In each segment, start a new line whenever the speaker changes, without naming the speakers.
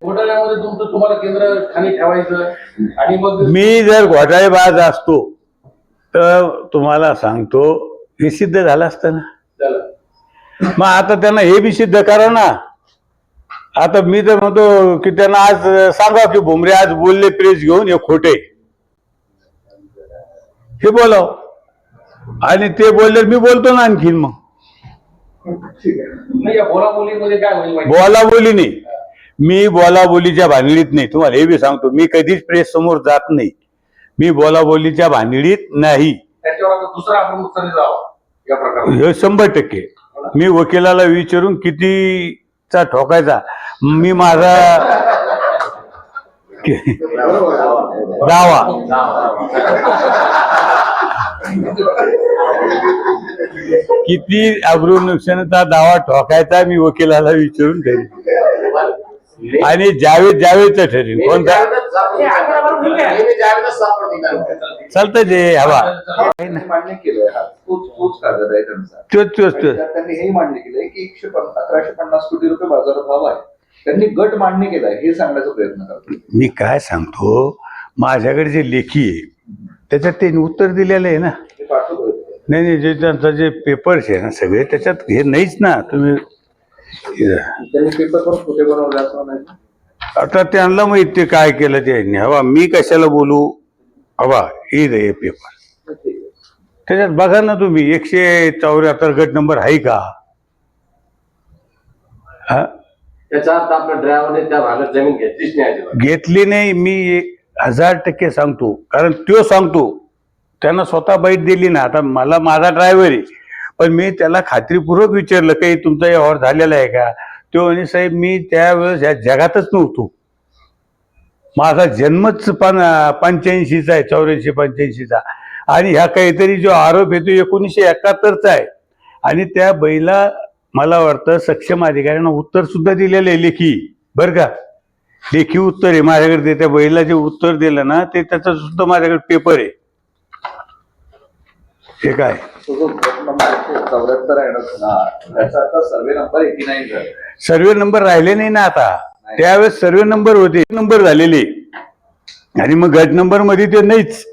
घोटाळ्यामध्ये तुम्हाला केंद्र ठाणे ठेवायचं आणि मग
मी जर घोटाळेबाज असतो तर तुम्हाला सांगतो हे सिद्ध झालं असतं ना. मग आता त्यांना हे बी सिद्ध करा ना. आता मी तर म्हणतो की त्यांना आज सांगा की भुमरे आज बोलले प्रेस घेऊन हे खोटे, हे बोलाव. आणि ते बोलले मी बोलतो ना आणखीन. मग
नाही, या बोलाबोलीमध्ये काय होईल माहिती?
बोलाबोली नाही, मी बोलाबोलीच्या भानगडीत नाही. तुम्हाला हे बी सांगतो, मी कधीच प्रेस समोर जात नाही. मी बोलाबोलीच्या भानगडीत नाही.
त्याच्यावर आता दुसरा आपण उत्तर जावं या प्रकारे.
हे 100%. मी वकिलाला विचारून कितीचा ठोकायचा मी माझा दावा किती अब्रू नुकसानाचा दावा ठोकायचा मी वकिलाला विचारून ठरेन. आणि जावेदचं ठरेन. कोणता चालतं जे हवा
मान्य केलंय. तोच कागद आहे त्यांचा.
तोच
त्यांनी हे मान्य केलंय की 1150 कोटी रुपये बाजारभाव आहे. त्यांनी गट मान्य केलाय हे सांगण्याचा प्रयत्न करतो.
मी काय सांगतो, माझ्याकडे जे लेखी आहे त्याच्यात त्यांनी उत्तर दिलेलं आहे ना.
ते पाठवतोय.
नाही जे त्यांचा जे पेपर्स आहे ना सगळे त्याच्यात हे नाहीच ना. तुम्ही
त्यांनी पेपर पण खोटे बनवले असं नाही.
आता त्यांना माहित ते काय केलं त्यांनी. हवा मी कशाला बोलू. हवा हे पेपर त्याच्यात बघा ना तुम्ही. 174 गट नंबर आहे का? हा,
त्याचा अर्थ आपल्या ड्रायव्हरने त्या भागात जमीन घेतलीच नाही.
घेतली नाही. मी 1000% सांगतो, कारण तो सांगतो. त्यांना स्वतः बाईट दिली ना. आता मला माझा ड्रायव्हर आहे, पण मी त्याला खात्रीपूर्वक विचारलं काही तुमचा व्यवहार झालेला आहे का? तो म्हणे साहेब मी त्यावेळेस या जगातच नव्हतो. माझा जन्मच 85चा आहे, 84-85चा. आणि ह्या काहीतरी जो आरोप आहे तो 1971चा आहे. आणि त्या बैला मला वाटतं सक्षम अधिकाऱ्यांना उत्तर सुद्धा दिलेलं आहे लेखी. बरं का, लेखी उत्तर आहे माझ्याकडे. त्या बैला जे उत्तर दिलं ना ते त्याचा सुद्धा माझ्याकडे पेपर आहे. हे काय
तो गट नंबर 174 आहे ना, त्याचा आता सर्वे नंबर 89 झाला.
सर्वे नंबर राहिले नाही ना आता. त्यावेळेस सर्वे नंबर होते, नंबर झालेले. आणि मग गट नंबर मध्ये ते नाहीच.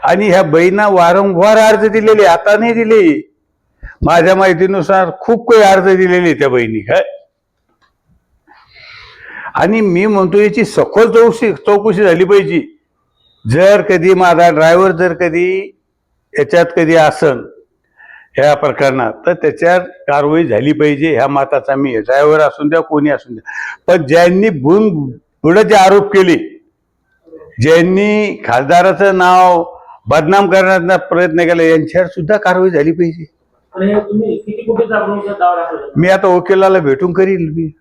आणि ह्या बहिणा वारंवार अर्ज दिलेले, आता नाही दिले. माझ्या माहितीनुसार खूप काही अर्ज दिलेले त्या बहिणी काय. आणि मी म्हणतो याची सखोल चौकशी झाली पाहिजे. जर कधी माझा ड्रायव्हर जर कधी याच्यात कधी असन ह्या प्रकरणात तर त्याच्यात कारवाई झाली पाहिजे. ह्या माताचा मी ड्रायव्हर असून द्या कोणी असून द्या. पण ज्यांनी बुडाचे आरोप केले, ज्यांनी खासदाराचं नाव बदनाम करण्याचा प्रयत्न केला, यांच्यावर सुद्धा कारवाई झाली पाहिजे. मी आता वकिलाला भेटून करील. मी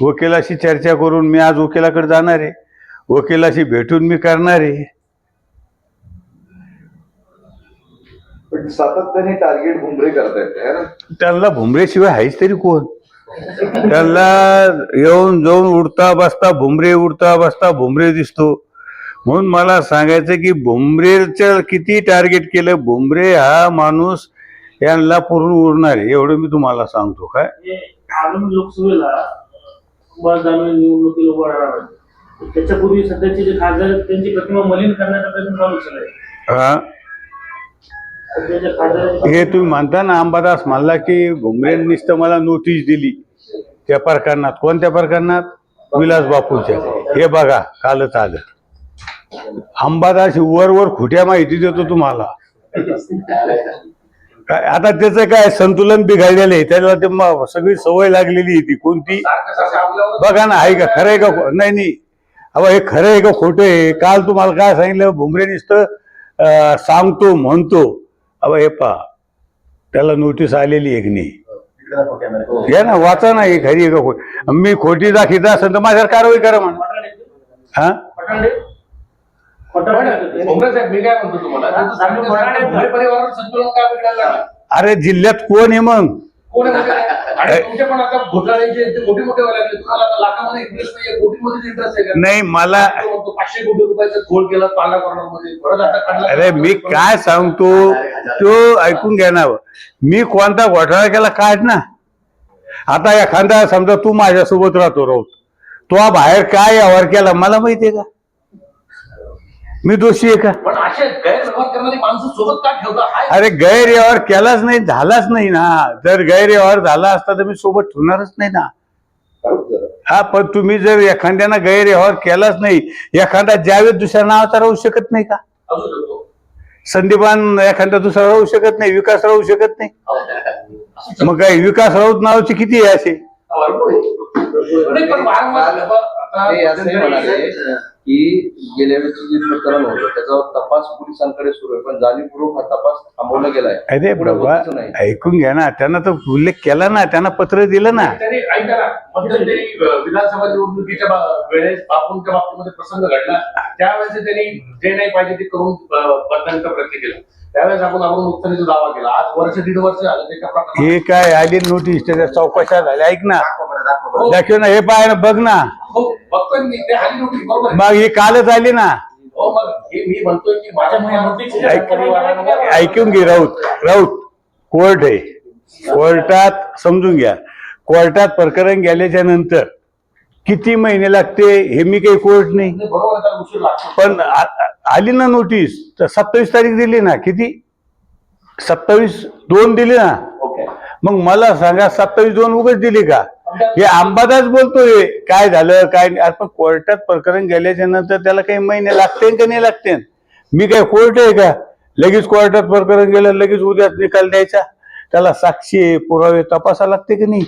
वकिलाशी चर्चा करून मी आज वकिलाकडे जाणार आहे. वकिलाशी भेटून मी करणार आहे.
पण सातत्याने टार्गेट भुमरे करतायत.
त्यांना भुमरेशिवाय आहेच तरी कोण? त्यांना येऊन जाऊन उडता बसता भुमरे, उडता बसता भुमरे दिसतो. म्हणून मला सांगायचं की भुमरेचं किती टार्गेट केलं, भुमरे हा माणूस यांना पूर्ण उरणार आहे एवढं मी तुम्हाला सांगतो. काय
आगामी लोकसभेला निवडणुकीला उभं राहणार, त्याच्यापूर्वी सध्याचे जे खासदार आहेत त्यांची प्रतिमा मलिन करण्याचा प्रयत्न चालू केलाय.
हा, हे तुम्ही म्हणता ना. अंबादास म्हणला की भुमरेंनीच तर मला नोटीस दिली त्या प्रकरणात. कोणत्या प्रकरणात? विलास बापूच्या. हे बघा कालच आलं. अंबादास वर खोट्या माहिती देतो तुम्हाला. काय आता त्याचं काय संतुलन बिघडलेलं आहे. त्याला ते सगळी सवय लागलेली आहे ती कोणती. बघा ना, आहे का खरं आहे का? नाही अहो हे खरं आहे का खोटं आहे? काल तुम्हाला काय सांगितलं? भुमरे नुसतं सांगतो म्हणतो. अहो हे पहा, त्याला नोटीस आलेली आहे की नाही? घ्या ना, वाचा ना. ही खरी आहे का खोटी? मी खोटी दाखवत असेल तर माझ्यावर कारवाई करा म्हणून. हा,
मी काय म्हणतो तुम्हाला, परिवारात संतुलन काय बिघडायला?
अरे जिल्ह्यात कोण आहे मग?
कोण आहे? तुमचे पण आता घोटाळ्याचे मोठे मोठे व्हायला लागले. तुम्हाला आता लाखामध्ये इंटरेस्ट नाही, कोटीमध्ये इंटरेस्ट आहे का?
नाही मला
500 कोटी रुपयाचा घोळ केला पाला कॉर्नरमध्ये. परत आता काढला.
अरे मी काय सांगतो तो ऐकून घ्या ना. मी कोणता घोटाळा केला काढ ना. आता एखादा समजा तू माझ्यासोबत राहतो राऊत, तो हा बाहेर काय व्यवहार केला मला माहितीये का? मी दोषी आहे का?
पण असे गैरव्यवहार करणारी माणसं सोबत का ठेवता? हाय
अरे गैरव्यवहार केलाच नाही, झालाच नाही ना. जर गैरव्यवहार झाला असता तर मी सोबत ठेवणारच नाही ना. हा, पण तुम्ही जर एखाद्यानं गैरव्यवहार केलाच नाही, एखादा जावेद दुसऱ्या नावाचा राहू शकत नाही का?
असू शकतो.
संदीपान एखादा दुसरा राहू शकत नाही, विकास राहू शकत नाही. मग काय विकास राऊत नावाचे किती आहे असे?
भरपूर आहे. नाही, पण वारंवार आता
ते असंही म्हणाले की गेल्या वेळेचं जे प्रकरण होतं त्याचा तपास पोलिसांकडे सुरू आहे, पण जाणीवपूर्वक हा तपास थांबवला गेलाय.
अरे
पुढे
बाबा
होतच नाही.
ऐकून घ्या ना, त्यांना तर उल्लेख केला ना, त्यांना पत्र दिलं ना.
त्यांनी ऐका ना, मध्यंतरी विधानसभा निवडणुकीच्या वेळेस बापूंच्या बाबतीमध्ये प्रसंग घडला, त्यावेळेस त्यांनी जे नाही पाहिजे ते करून बदलांचा प्रयत्न केला. त्यावेळेस आपण नुकसानीचा दावा केला. आज वर्ष दीड वर्ष झालं त्याच्या प्रकारे
हे काय आली नोटीस, त्याच्या चौकशा झाल्या. ऐक ना,
हो.
दाखव ना, हे पाय ना, बघ ना.
हो, बघतोय मी ते आली नोटीस, बरोबर आहे.
मग ही कालच आली ना.
हो, मग हे मी म्हणतोय की माझ्या परिवारावर
ऐकून घे राऊत कोर्ट आहे, कोर्टात समजून घ्या. कोर्टात प्रकरण गेल्याच्या नंतर किती महिने लागते हे मी काही कोर्ट नाही.
बरोबर आहे, त्याला उशीर लागतो.
पण आली ना नोटीस, तर 27 तारीख दिली ना. किती? 27/2 दिली ना.
ओके.
मग मला सांगा 27/2 उगाच दिली का? हे अंबादास बोलतोय काय झालं काय नाही. पण कोर्टात प्रकरण गेल्याच्या नंतर त्याला काही महिने लागते का नाही लागते? मी काय कोर्ट आहे का? लगेच कोर्टात प्रकरण गेलं लगेच उद्याच निकाल द्यायचा? त्याला साक्षी पुरावे तपासा लागते की नाही?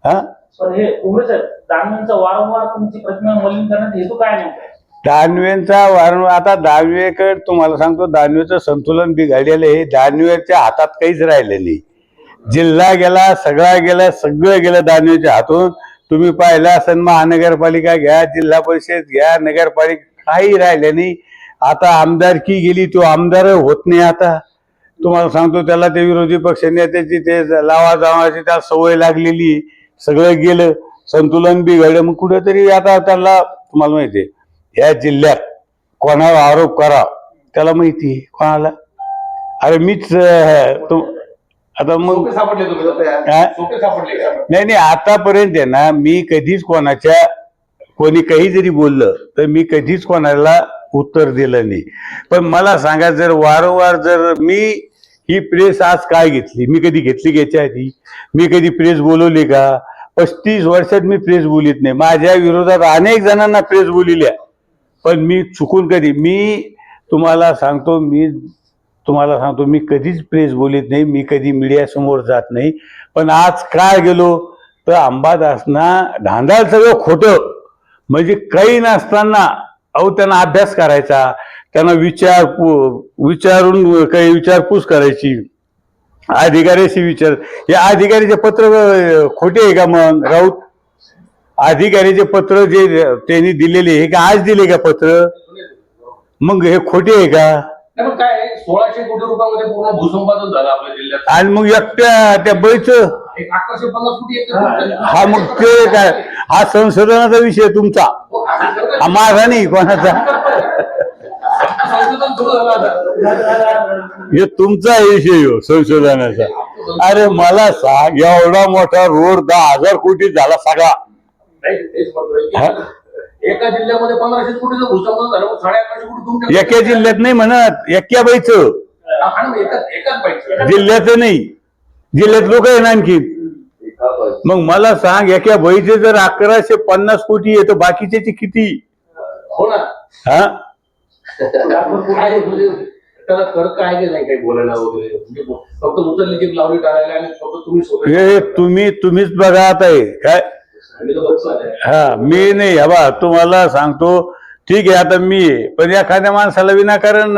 हा,
पण हे उमेश साहेब, दानवेंचा वारंवार तुमची प्रतिमा मलिन करण्याचा हेतू काय नेमका?
दानवेंचा वारंवार, आता दानवेकडे तुम्हाला सांगतो, दानवेचं संतुलन बिघडलेलं आहे. दानवेच्या हातात काहीच राहिलं नाही. जिल्हा गेला, सगळा गेला, सगळं गेलं दानवेच्या हातून. तुम्ही पाहिलं असेल, महानगरपालिका घ्या, जिल्हा परिषद घ्या, नगरपालिका, काही राहिलं नाही. आता आमदारकी गेली, तो आमदार होत नाही. आता तुम्हाला सांगतो, त्याला ते विरोधी पक्ष नेत्याची ते लावा जावाची त्याला सवय लागलेली, सगळं गेलं, संतुलन बिघडलं. मग कुठेतरी आता त्याला, तुम्हाला माहितीये या जिल्ह्यात कोणावर आरोप करा त्याला माहिती कोणाला? अरे मीच आता मग
सोपे सापडले तुम्ही.
हा?
सोपे सापडले का?
नाही, आतापर्यंत आहे ना, मी कधीच कोणी काही जरी बोललं तर मी कधीच कोणाला उत्तर दिलं नाही. पण मला सांगा, जर वारंवार जर मी ही प्रेस आज काय घेतली, मी कधी घेतली घ्यायच्या आधी? मी कधी प्रेस बोलवली का? 35 वर्षात मी प्रेस बोलित नाही. माझ्या विरोधात अनेक जणांना प्रेस बोलिल्या, पण मी चुकून कधी, मी तुम्हाला सांगतो मी कधीच प्रेस बोलित नाही. मी कधी मीडियासमोर जात नाही. पण आज काय गेलो तर अंबादासना धांदाल सगळं खोटं, म्हणजे काही नसताना त्यांना अभ्यास करायचा, त्यांना विचारून काही विचारपूस करायची, अधिकाऱ्याशी विचार. या अधिकाऱ्याचे पत्र खोटे आहे का? मग राऊत, अधिकाऱ्याचे पत्र जे त्यांनी दिलेले हे का आज दिले का पत्र? मग हे खोटे आहे का?
नाही, पण काय 1600 कोटी रुपयामध्ये पूर्ण भूसंपादन झालं आपल्या जिल्ह्यात.
आणि मग एकट्या त्या बैच,
एक 1150 कोटी एक
हा मग ते काय, हा संशोधनाचा विषय तुमचा, हा माझा नाही कोणाचा.
संशोधन सुरू झालं आता.
हे तुमचा विषय हो संशोधनाचा. अरे मला सांग, एवढा मोठा रोड 10,000 कोटी झाला सगळा.
नाही, तेच म्हणतोय की एका जिल्ह्यामध्ये 1500 कोटीचं भूसंपादन झालं, मग 1150 कोटी तुमच्या
एका जिल्ह्यात नाही म्हणत, एक्या बाईचं,
एकाच पाहिजे.
जिल्ह्याचं नाही. जिल्ह्यात लोक आहे ना आणखी. मग मला सांग, एका बाईचे जर 1150 कोटी आहे तर बाकीचे किती?
हो ना.
हा,
काय म्हणजे त्याला तर्क आहे की नाही काही बोलायला वगैरे? म्हणजे फक्त उचलली की लावली टाळायला आणि फक्त तुम्ही स्वतः
हे तुम्हीच बघा आता हे काय.
आम्ही तर बघतो आहे.
हा, मी नाही. हवा तुम्हाला सांगतो, ठीक आहे आता मी आहे, पण एखाद्या माणसाला विनाकारण